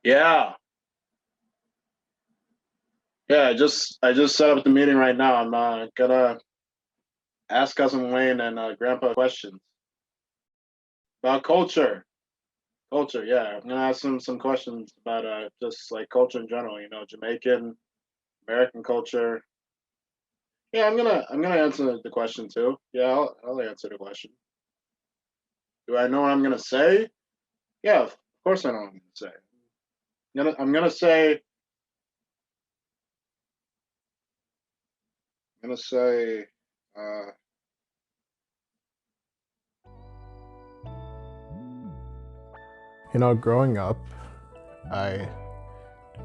Yeah, yeah. I just set up the meeting right now. I'm gonna ask cousin Wayne and Grandpa questions about culture. Culture, yeah. I'm gonna ask him some questions about just like culture in general. Jamaican American culture. Yeah, I'm gonna answer the question too. Yeah, I'll answer the question. Do I know what I'm gonna say? Yeah, of course I know what I'm gonna say. I'm gonna say I'm gonna say uh Growing up, I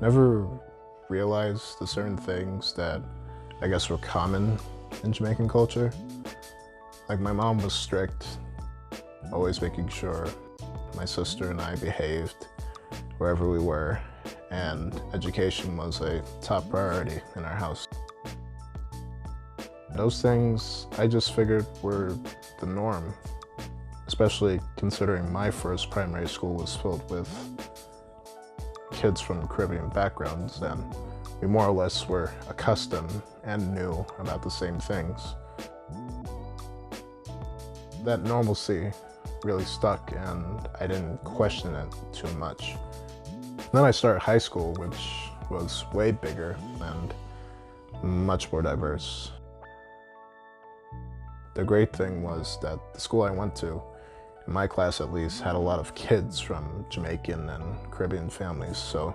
never realized the certain things that I guess were common in Jamaican culture. Like my mom was strict, always making sure my sister and I behaved wherever we were, and education was a top priority in our house. Those things I just figured were the norm, especially considering my first primary school was filled with kids from Caribbean backgrounds, and we more or less were accustomed and knew about the same things. That normalcy really stuck, and I didn't question it too much. Then I started high school, which was way bigger and much more diverse. The great thing was that the school I went to, in my class at least, had a lot of kids from Jamaican and Caribbean families. So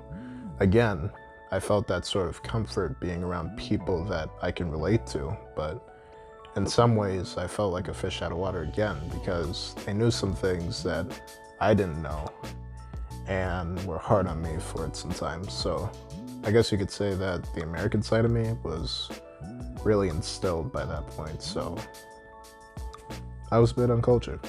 again, I felt that sort of comfort being around people that I can relate to. But in some ways, I felt like a fish out of water again, because I knew some things that I didn't know and were hard on me for it sometimes. So I guess you could say that the American side of me was really instilled by that point. So I was a bit uncultured.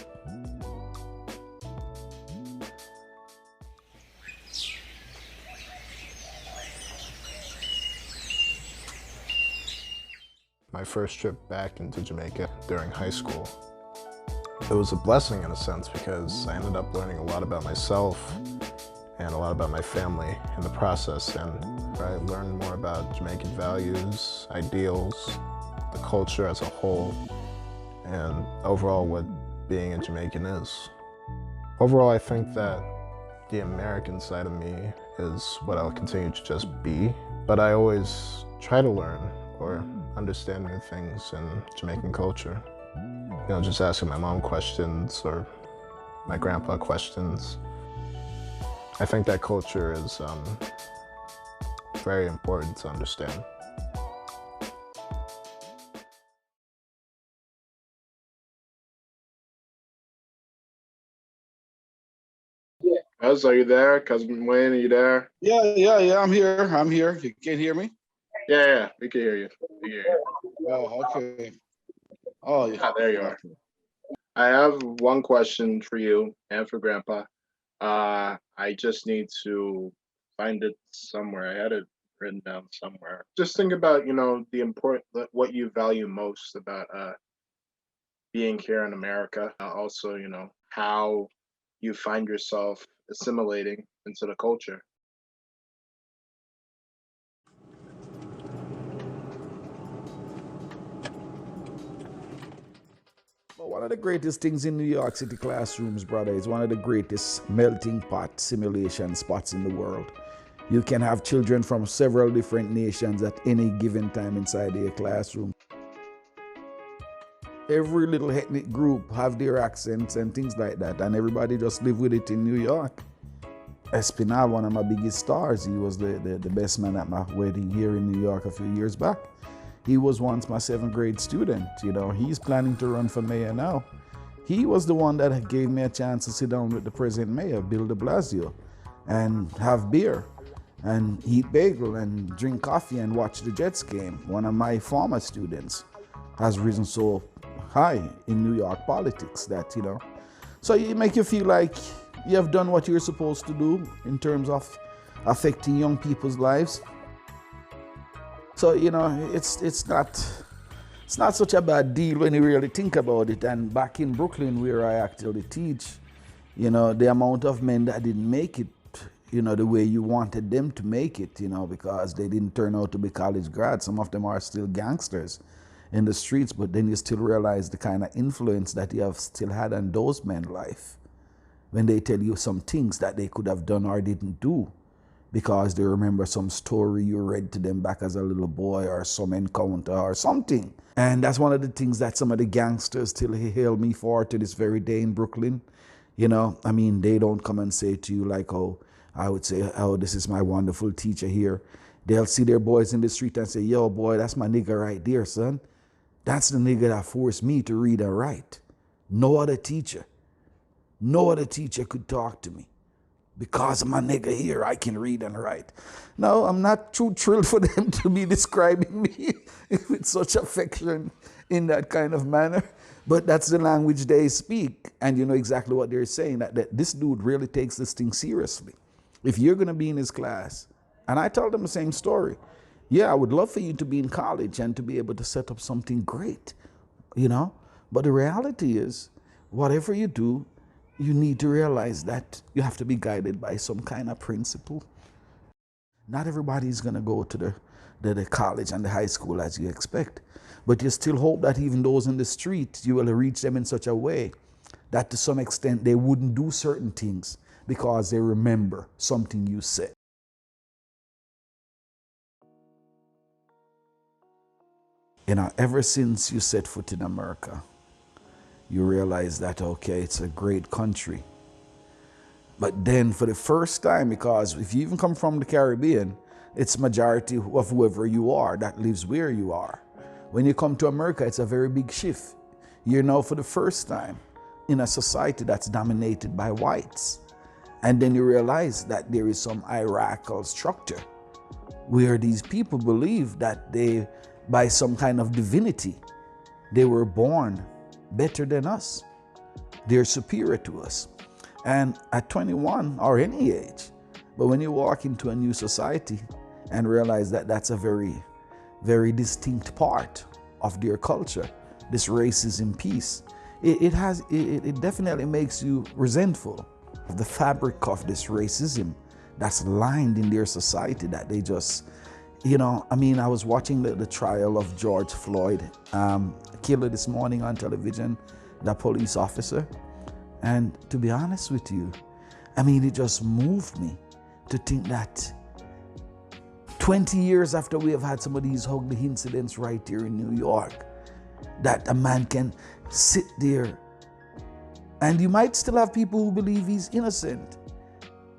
My first trip back into Jamaica during high school, it was a blessing in a sense, because I ended up learning a lot about myself and a lot about my family in the process, and I learned more about Jamaican values, ideals, the culture as a whole, and overall what being a Jamaican is. Overall, I think that the American side of me is what I'll continue to just be, but I always try to learn or understand new things in Jamaican culture. Just asking my mom questions or my grandpa questions. I think that culture is very important to understand. Cuz, are you there? Cousin Wayne, are you there? Yeah. I'm here. I'm here. You can hear me? Yeah, we can hear you. We can hear you. Oh, okay. Oh, yeah. Ah, there you are. I have one question for you and for Grandpa. I just need to find it somewhere. I had it written down somewhere. Just think about, the important, what you value most about being here in America. Also, how you find yourself assimilating into the culture. But one of the greatest things in New York City classrooms, brother, is one of the greatest melting pot simulation spots in the world. You can have children from several different nations at any given time inside your classroom. Every little ethnic group have their accents and things like that, and everybody just live with it in New York. Espinal, one of my biggest stars, he was the best man at my wedding here in New York a few years back. He was once my 7th grade student. He's planning to run for mayor now. He was the one that gave me a chance to sit down with the present mayor, Bill de Blasio, and have beer and eat bagel and drink coffee and watch the Jets game. One of my former students has risen so high in New York politics that, so it make you feel like you have done what you're supposed to do in terms of affecting young people's lives. So, it's not such a bad deal when you really think about it. And back in Brooklyn, where I actually teach, the amount of men that didn't make it you know, the way you wanted them to make it, you know, because they didn't turn out to be college grads. Some of them are still gangsters in the streets, but then you still realize the kind of influence that you have still had on those men's life when they tell you some things that they could have done or didn't do because they remember some story you read to them back as a little boy or some encounter or something. And that's one of the things that some of the gangsters still hail me for to this very day in Brooklyn. You know, I mean, they don't come and say to you like, oh, I would say, oh, this is my wonderful teacher here. They'll see their boys in the street and say, yo, boy, that's my nigga right there, son. That's the nigga that forced me to read and write. No other teacher could talk to me. Because of my nigga here, I can read and write. No, I'm not too thrilled for them to be describing me with such affection in that kind of manner. But that's the language they speak. And you know exactly what they're saying, that this dude really takes this thing seriously. If you're going to be in his class, and I told them the same story. Yeah, I would love for you to be in college and to be able to set up something great, you know. But the reality is, whatever you do, you need to realize that you have to be guided by some kind of principle. Not everybody is going to go to the college and the high school as you expect, but you still hope that even those in the street, you will reach them in such a way that to some extent they wouldn't do certain things because they remember something you said. You know, ever since you set foot in America, you realize that, okay, it's a great country. But then for the first time, because if you even come from the Caribbean, it's majority of whoever you are that lives where you are. When you come to America, it's a very big shift. You're now for the first time in a society that's dominated by whites. And then you realize that there is some hierarchical structure where these people believe that they, by some kind of divinity, they were born better than us. They're superior to us. And at 21 or any age, but when you walk into a new society and realize that that's a very, very distinct part of their culture, this racism piece, it definitely makes you resentful of the fabric of this racism that's lined in their society that they just, you know, I mean, I was watching the trial of George Floyd, killer this morning on television, the police officer. And to be honest with you, I mean, it just moved me to think that 20 years after we have had some of these ugly incidents right here in New York, that a man can sit there and you might still have people who believe he's innocent.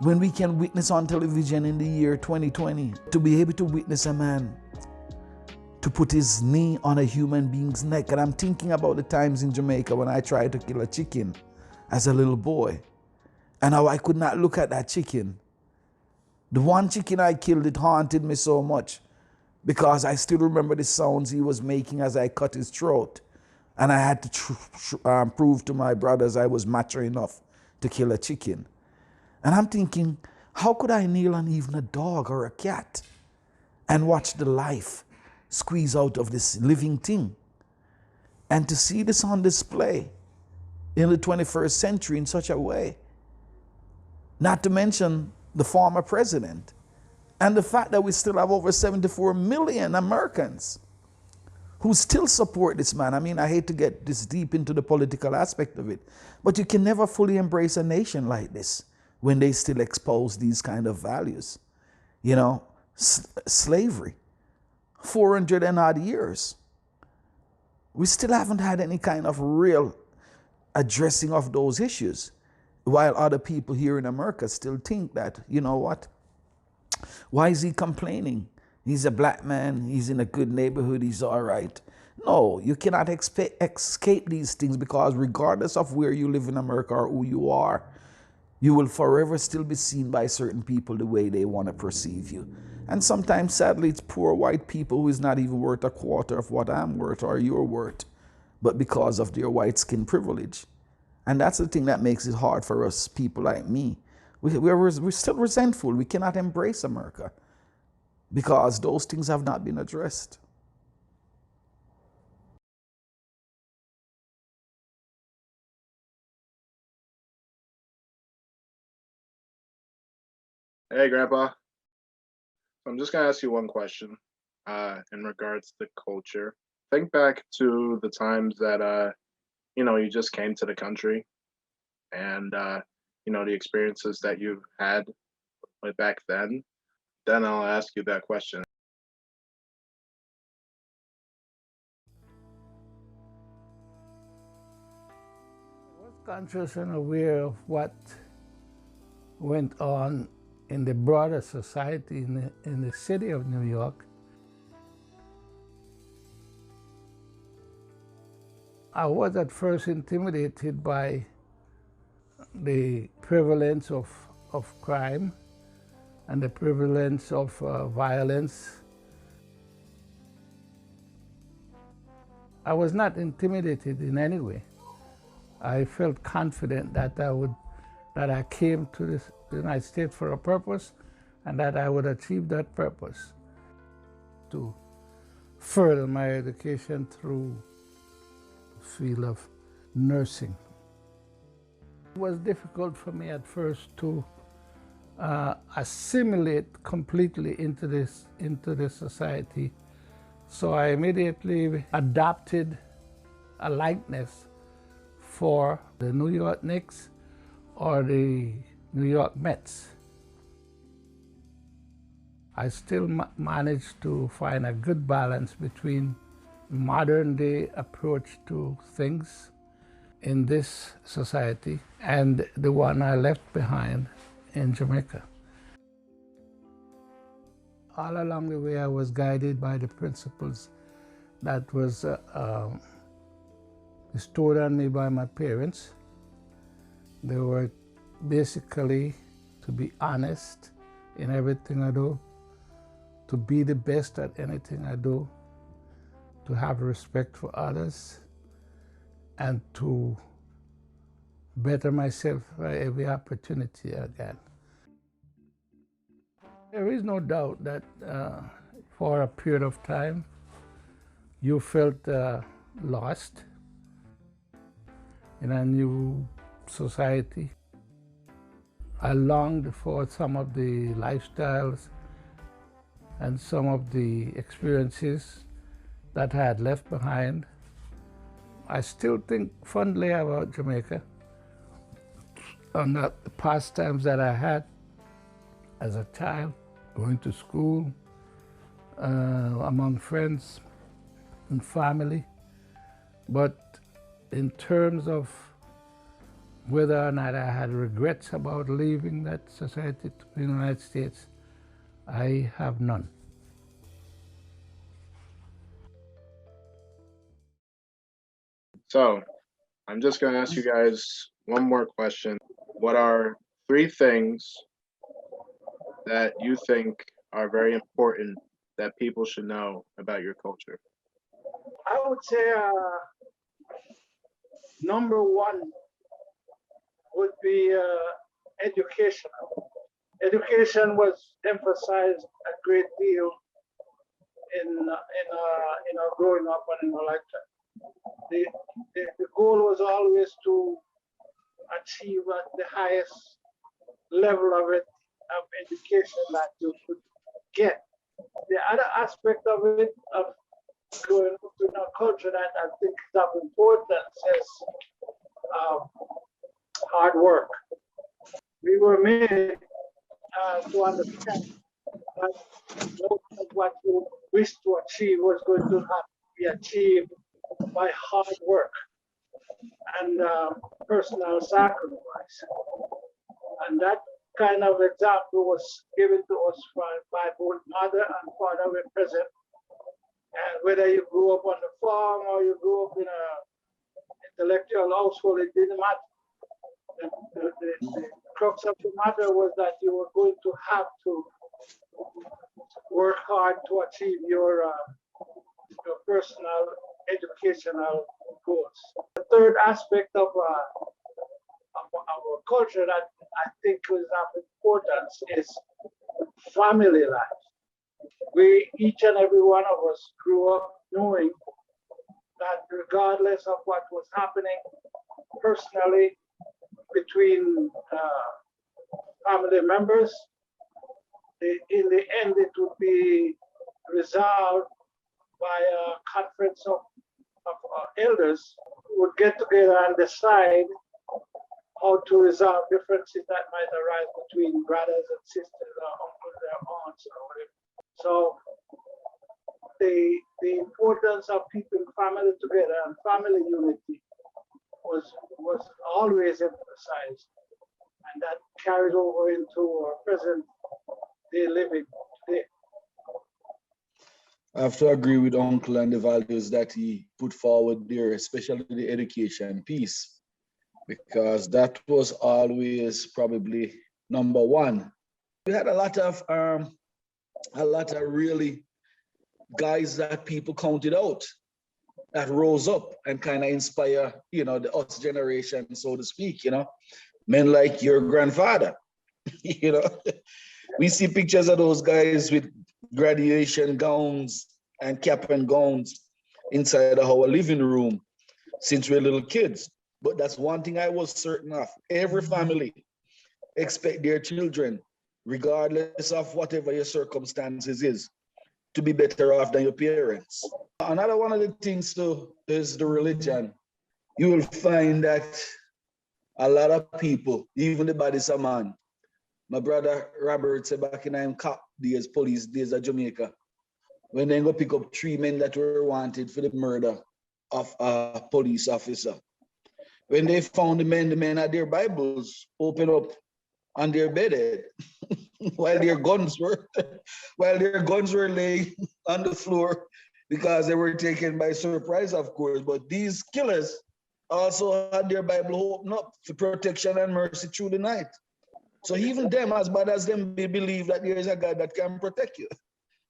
When we can witness on television in the year 2020, to be able to witness a man to put his knee on a human being's neck. And I'm thinking about the times in Jamaica when I tried to kill a chicken as a little boy. And how I could not look at that chicken. The one chicken I killed, it haunted me so much because I still remember the sounds he was making as I cut his throat. And I had to prove to my brothers I was mature enough to kill a chicken. And I'm thinking, how could I kneel on even a dog or a cat and watch the life squeeze out of this living thing? And to see this on display in the 21st century in such a way, not to mention the former president, and the fact that we still have over 74 million Americans who still support this man. I mean, I hate to get this deep into the political aspect of it, but you can never fully embrace a nation like this when they still expose these kind of values. You know, slavery, 400 and odd years. We still haven't had any kind of real addressing of those issues, while other people here in America still think that, you know what, why is he complaining? He's a black man, he's in a good neighborhood, he's all right. No, you cannot escape these things because regardless of where you live in America or who you are, you will forever still be seen by certain people the way they want to perceive you. And sometimes, sadly, it's poor white people who is not even worth a quarter of what I'm worth or you're worth, but because of their white skin privilege. And that's the thing that makes it hard for us people like me. We're still resentful. We cannot embrace America because those things have not been addressed. Hey, Grandpa. I'm just gonna ask you one question in regards to culture. Think back to the times that you just came to the country and the experiences that you've had like back then. Then I'll ask you that question. I was conscious and aware of what went on in the broader society in the city of New York. I was at first intimidated by the prevalence of crime and the prevalence of violence. I was not intimidated in any way. I felt confident that I came to the United States for a purpose and that I would achieve that purpose to further my education through the field of nursing. It was difficult for me at first to assimilate completely into this society. So I immediately adopted a likeness for the New York Knicks or the New York Mets. I still managed to find a good balance between modern day approach to things in this society and the one I left behind in Jamaica. All along the way I was guided by the principles that was bestowed on me by my parents. They were basically to be honest in everything I do, to be the best at anything I do, to have respect for others, and to better myself by every opportunity I get. There is no doubt that for a period of time you felt lost in a new society. I longed for some of the lifestyles and some of the experiences that I had left behind. I still think fondly about Jamaica and the pastimes that I had as a child, going to school, among friends and family. But in terms of whether or not I had regrets about leaving that society to the United States, I have none. So I'm just gonna ask you guys one more question. What are 3 things that you think are very important that people should know about your culture? I would say number one would be educational. Education was emphasized a great deal in our growing up and in our lifetime. The goal was always to achieve at the highest level of education that you could get. The other aspect of it, of growing up in our culture that I think is of importance is hard work. We were made to understand that most of what you wish to achieve was going to have to be achieved by hard work and personal sacrifice. And that kind of example was given to us by both mother and father when present. And whether you grew up on the farm or you grew up in an intellectual household, it didn't matter. The crux of the matter was that you were going to have to work hard to achieve your personal educational goals. The third aspect of our culture that I think is of importance is family life. We, each and every one of us, grew up knowing that regardless of what was happening personally between family members, in the end, it would be resolved by a conference of elders who would get together and decide how to resolve differences that might arise between brothers and sisters or uncles and aunts or whatever. So the importance of keeping family together and family unity was always emphasized, and that carried over into our present day living today. I have to agree with Uncle and the values that he put forward there, especially the education piece, because that was always probably number one. We had a lot of really guys that people counted out that rose up and kind of inspire, the us generation, so to speak, men like your grandfather, we see pictures of those guys with graduation gowns and cap and gowns inside of our living room since we're little kids. But that's one thing I was certain of. Every family expect their children, regardless of whatever your circumstances is, to be better off than your parents. Another one of the things too is the religion. You will find that a lot of people, even the bodies of man, my brother Robert said back in them cop days, police days of Jamaica, when they go pick up 3 men that were wanted for the murder of a police officer. When they found the men had their Bibles open up on their bed while their guns were laying on the floor because they were taken by surprise, of course. But these killers also had their Bible open up for protection and mercy through the night. So even them, as bad as them, they believe that there is a God that can protect you.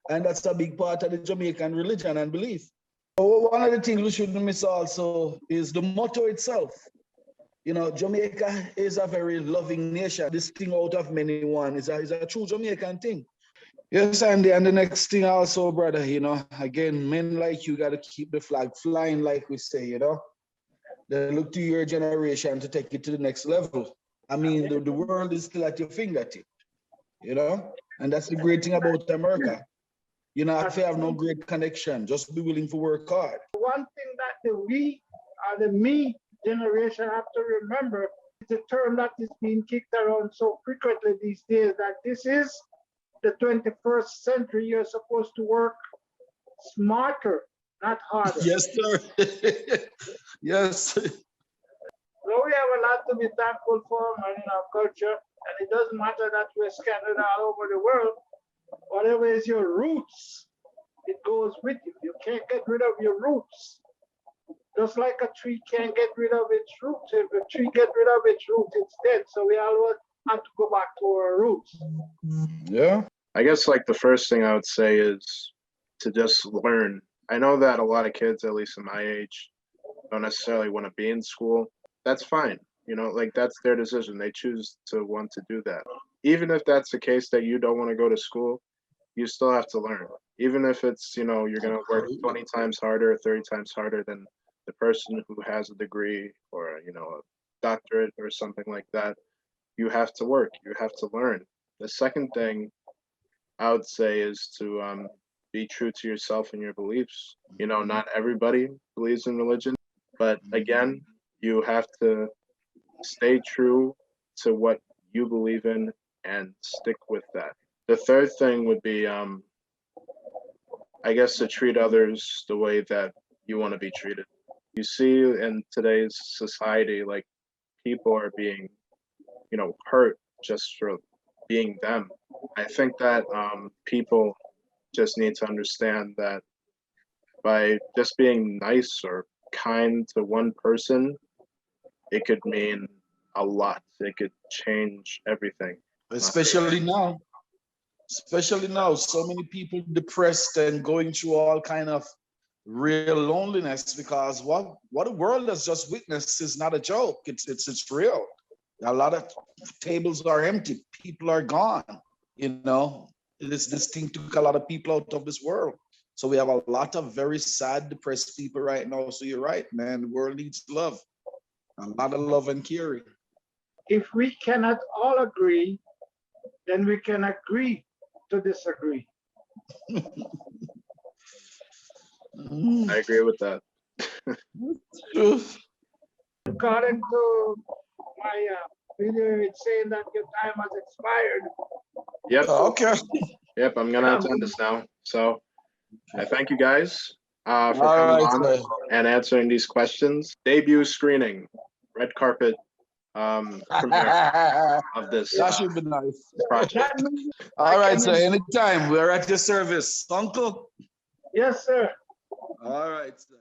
And that's a big part of the Jamaican religion and belief. So one of the things we shouldn't miss also is the motto itself. Jamaica is a very loving nation. This thing out of many one is a true Jamaican thing. Yes, Andy, and the next thing also, brother, again, men like you got to keep the flag flying, like we say, They look to your generation to take it to the next level. I mean, the world is still at your fingertip, And that's the great thing about America. You have to have no great connection. Just be willing to work hard. One thing that the me generation have to remember is the term that is being kicked around so frequently these days, that this is the 21st century. You're supposed to work smarter, not harder. Yes, sir. Yes. So we have a lot to be thankful for in our culture, and it doesn't matter that we're scattered all over the world. Whatever is your roots, it goes with you. You can't get rid of your roots. Just like a tree can't get rid of its roots. If a tree gets rid of its roots, it's dead. So we always have to go back to our roots. Yeah. I guess like the first thing I would say is to just learn. I know that a lot of kids, at least in my age, don't necessarily want to be in school. That's fine. That's their decision. They choose to want to do that. Even if that's the case that you don't want to go to school, you still have to learn. Even if it's, you're going to work 20 times harder, 30 times harder than the person who has a degree or, a doctorate or something like that, you have to work. You have to learn. The second thing I would say is to be true to yourself and your beliefs. Not everybody believes in religion, but again, you have to stay true to what you believe in and stick with that. The third thing would be, I guess, to treat others the way that you want to be treated. You see in today's society, like, people are being, hurt just for being them. I think that people just need to understand that by just being nice or kind to one person, it could mean a lot. It could change everything. Especially now, so many people depressed and going through all kind of real loneliness, because what the world has just witnessed is not a joke. It's real. A lot of tables are empty. People are gone. This thing took a lot of people out of this world. So we have a lot of very sad, depressed people right now. So you're right, man. The world needs love. A lot of love and caring. If we cannot all agree, then we can agree to disagree. I agree with that. According to my video, it's saying that your time has expired. Yep. Okay. Yep. I'm gonna end this now. So I thank you guys for All coming right, on sir. and answering these questions. Debut screening, red carpet premiere of this That should be nice. project. That means All right, sir. Anytime. We're at your service. Uncle? yes, sir. All right, sir.